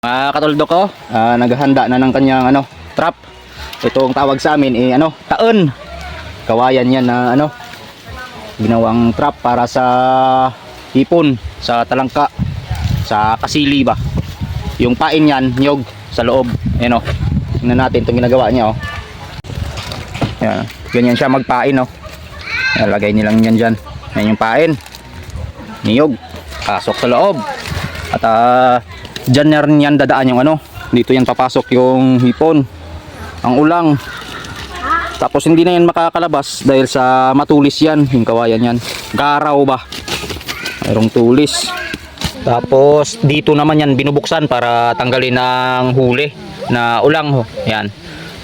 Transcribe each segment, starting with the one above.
Mga katuldo ko, naghahanda na ng kanyang trap. Itong tawag sa amin taon. Kawayan yan na ginawang trap para sa hipon, sa talangka, sa kasili ba. Yung pain yan, nyog sa loob. Ayan o. Tingnan natin itong ginagawa niya o. Yan, ganyan siya magpain o. Lagay nilang yan dyan. Yan yung pain. Niyog. Pasok sa loob. At dyan na rin yan dadaan yung dito yan papasok yung hipon, ang ulang. Tapos hindi na yan makakalabas dahil sa matulis yan, yung kawayan yan. Garaw ba? Mayroong tulis. Tapos dito naman yan binubuksan para tanggalin ang huli na ulang. Yan.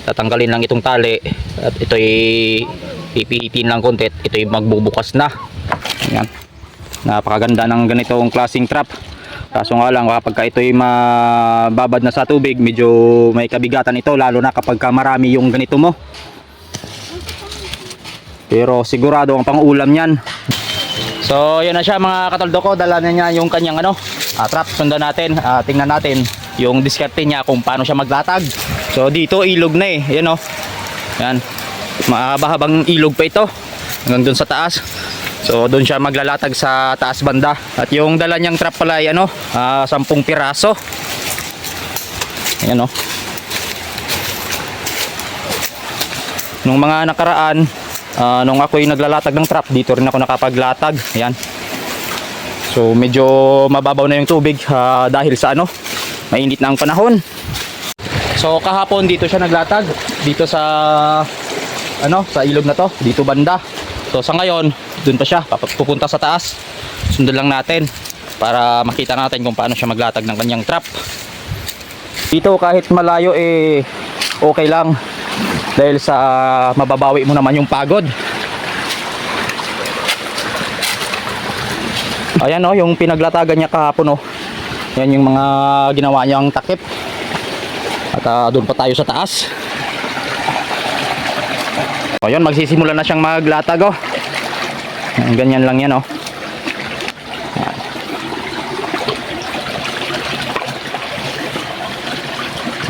Tatanggalin lang itong tali at ito'y ipihitin lang konti. Ito'y magbubukas na. Yan. Napakaganda ng ganitong klaseng trap. Kaso nga lang kapag ito'y mababad na sa tubig, medyo may kabigatan ito, lalo na kapag marami yung ganito mo. Pero sigurado ang pang-ulam yan. So yun na siya mga katoldo ko, dala na niya yung kanyang trap. Sundan natin, tingnan natin yung diskarte niya kung paano siya maglatag. So dito ilog na yan yan, mahaba-habang ilog pa ito hanggang dun sa taas. So doon siya maglalatag sa taas banda. At yung dala niyang trap pala ay 10 piraso. Ayan Nung mga nakaraan, nung ako'y naglalatag ng trap, dito rin ako nakapaglatag. Ayan. So medyo mababaw na yung tubig dahil sa mainit na ang panahon. So kahapon dito siya naglatag, dito sa sa ilog na to, dito banda. So sa ngayon, dun pa siya, pupunta sa taas. Sundan lang natin para makita natin kung paano siya maglatag ng kanyang trap. Dito kahit malayo okay lang dahil sa mababawi mo naman yung pagod. Ayan yung pinaglatagan niya kahapon Yan yung mga ginawa niyang takip. At doon pa tayo sa taas. Ayun, magsisimula na siyang maglatag ganyan lang yan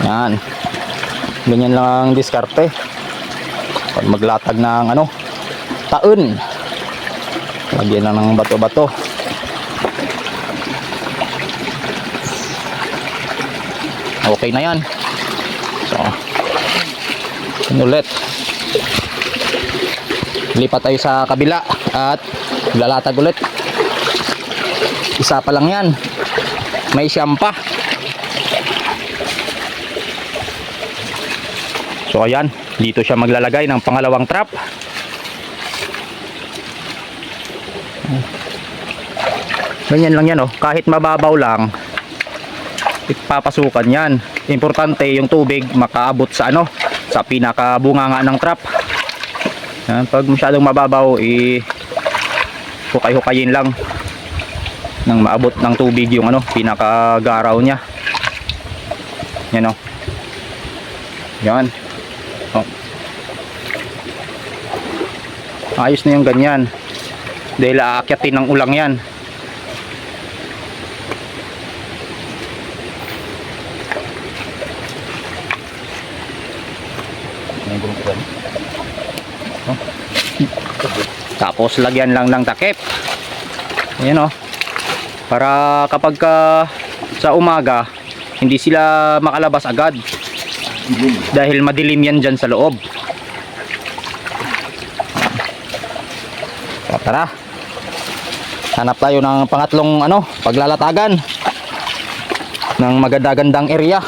yan, ganyan lang ang diskarte pag maglatag ng taon. Lagyan lang ng bato-bato. Okay na yan. So ulit, lipat tayo sa kabila at lalatag ulit. Isa pa lang yan, may siyam pa. So ayan, dito siya maglalagay ng pangalawang trap. Ganyan lang yan kahit mababaw lang ipapasukan yan. Importante yung tubig makaabot sa sa pinakabunganga ng trap. Yan, pag masyadong mababaw hukay-hukayin lang nang maabot ng tubig yung pinakagaraw niya. Yan yan. Ayos na yung ganyan dahil aakyatin ng ulang yan. Tapos lagyan lang ng takip. Ayan para kapag sa umaga hindi sila makalabas agad dahil madilim yan dyan sa loob. So, tara, hanap tayo ng pangatlong paglalatagan ng maganda-gandang area.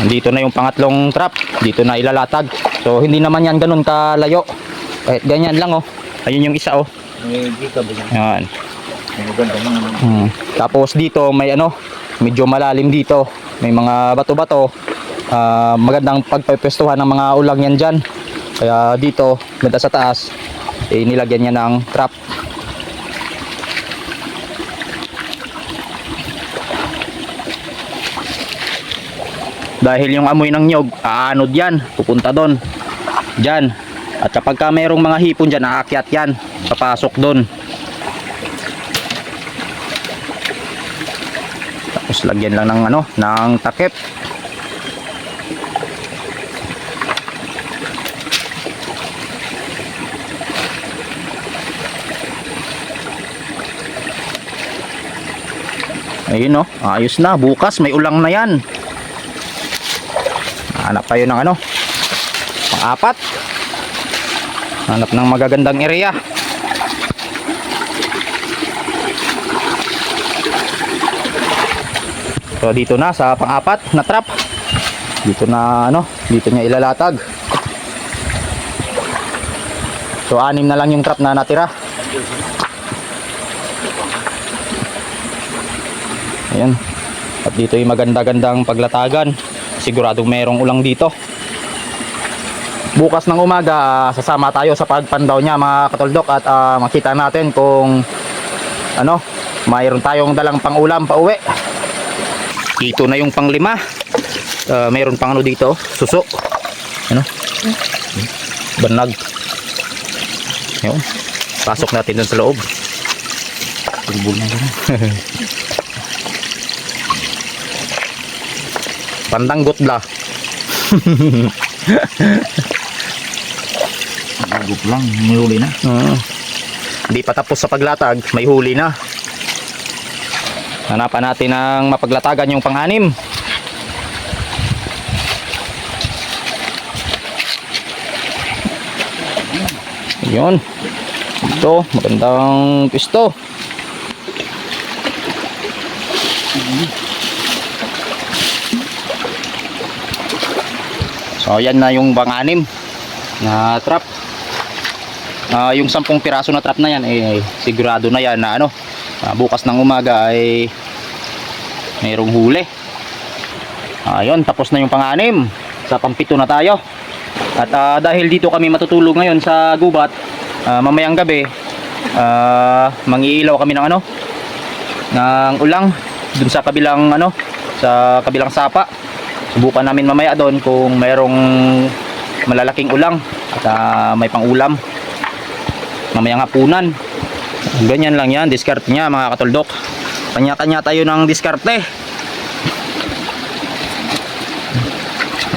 Dito na yung pangatlong trap, dito na ilalatag. So hindi naman yan ganun kalayo, kahit ganyan lang ayun yung isa yan. Tapos dito may medyo malalim dito, may mga bato-bato. Magandang pagpepwestuhan ng mga ulang yan dyan. Kaya dito ganda sa taas nilagyan niya ng trap. Dahil yung amoy ng nyog aanod yan, pupunta doon dyan. At kapag ka mayroong mga hipon dyan, aakyat yan, papasok doon. Tapos lagyan lang ng ano, ng takip. Ayun, oh, ayos na. Bukas may ulang na yan. Hanap tayo ng ano, pang-apat. Hanap ng magagandang area. So dito na sa pang-apat na trap. Dito na ano, dito niya ilalatag. So 6 na lang yung trap na natira. Ayan. At dito yung maganda-gandang paglatagan. Siguradong merong ulang dito. Bukas ng umaga, sasama tayo sa pagpandaw niya mga katuldok. At makita natin kung ano, mayroon tayong dalang pang-ulam pa uwi. Dito na yung pang-5. Mayroon pang ano dito, suso. Ano? Banag. Yun. Pasok natin dun sa loob. Tulbol na gano'n. Pandanggot la. Bago lang, may huli na. Hindi pa tapos sa paglatag, may huli na. Hanapan natin ng mapaglatagan yung pang-6. Yun. Ito, magandang pisto. So yan na yung pang-6 na trap. Yung 10 piraso na trap na yan sigurado na yan na ano, bukas ng umaga ay mayroong huli. Ayun, tapos na yung pang-6. Sa pang-7 na tayo. At dahil dito kami matutulog ngayon sa gubat, mamayang gabi mangiilaw kami ng ano, ng ulang dun sa kabilang ano, sa kabilang sapa. Subukan namin mamaya doon kung mayroong malalaking ulang at may pang-ulam mamayang hapunan. Ganyan lang yan, diskarte niya mga katuldok. Kanya-kanya tayo ng diskarte.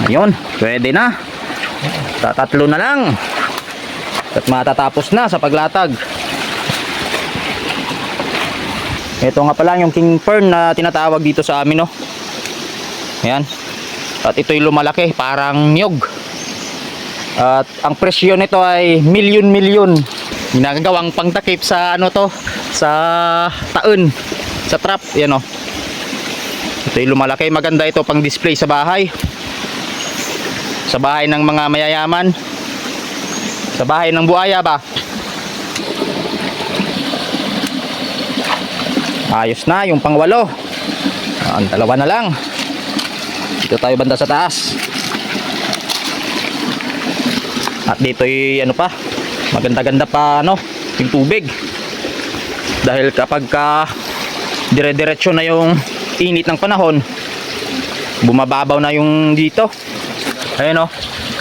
Ayun, pwede na. Tatlo na lang at matatapos na sa paglatag. Ito nga pala yung king fern na tinatawag dito sa amin, no. Ayan. At ito'y lumalaki, parang niyog. At ang presyo nito ay milyon-milyon. Ginagawang pangtakip sa ano to, sa taon, sa trap, yan, oh. Ito'y lumalaki, maganda ito pang display sa bahay. Sa bahay ng mga mayayaman. Sa bahay ng buhaya ba? Ayos na yung pang-8. Ang 2 na lang. Dito tayo banda sa taas. At dito'y ano pa, maganda-ganda pa ano, yung tubig. Dahil kapag dire-diretso na yung init ng panahon, bumababaw na yung dito. Ayun, oh.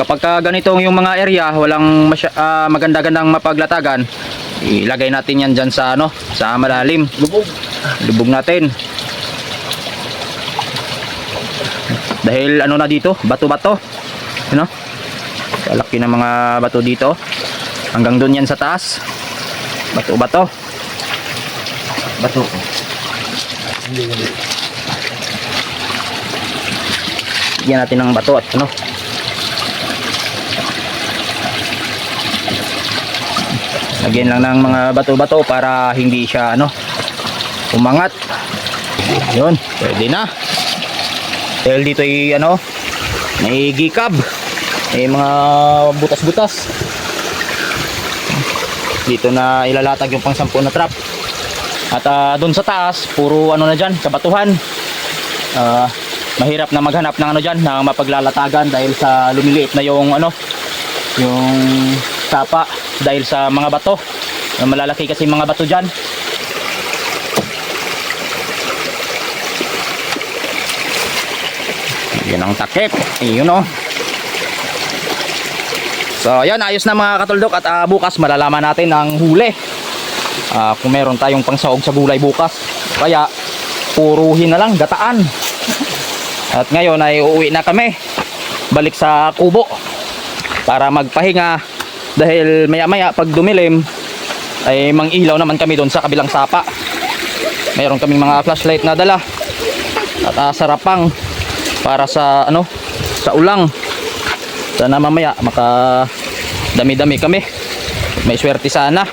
Kapag ganitong yung mga area, walang maganda-gandang mapaglatagan, ilagay natin yan dyan sa ano, sa malalim. Lubog natin. Dahil ano na dito, bato-bato. You know? Kalaki ng mga bato dito. Hanggang doon yan sa taas. Bato-bato. Bato. Bigyan natin ng bato at ano. Lagyan lang ng mga bato-bato para hindi siya ano, umangat. Yun, pwede na. Dahil dito ay ano, may gikab, may mga butas-butas. Dito na ilalatag yung pang 10 na trap. At doon sa taas, puro ano na dyan, kabatuhan. Mahirap na maghanap ng ano dyan, na mapaglalatagan dahil sa lumiliit na yung ano, yung sapa dahil sa mga bato. Malalaki kasi mga bato dyan. Yan ang takip. Ayun, oh. So ayan, ayos na mga katuldok. At bukas malalaman natin ang huli. Kung meron tayong pangsahog sa gulay bukas. Kaya puruhin na lang, gataan. At ngayon ay uuwi na kami. Balik sa kubo para magpahinga. Dahil maya maya pag dumilim ay mangilaw naman kami doon sa kabilang sapa. Meron kaming mga flashlight na dala. At sarapang para sa sa ulang. Sana mamaya maka dami-dami kami. May swerte sana.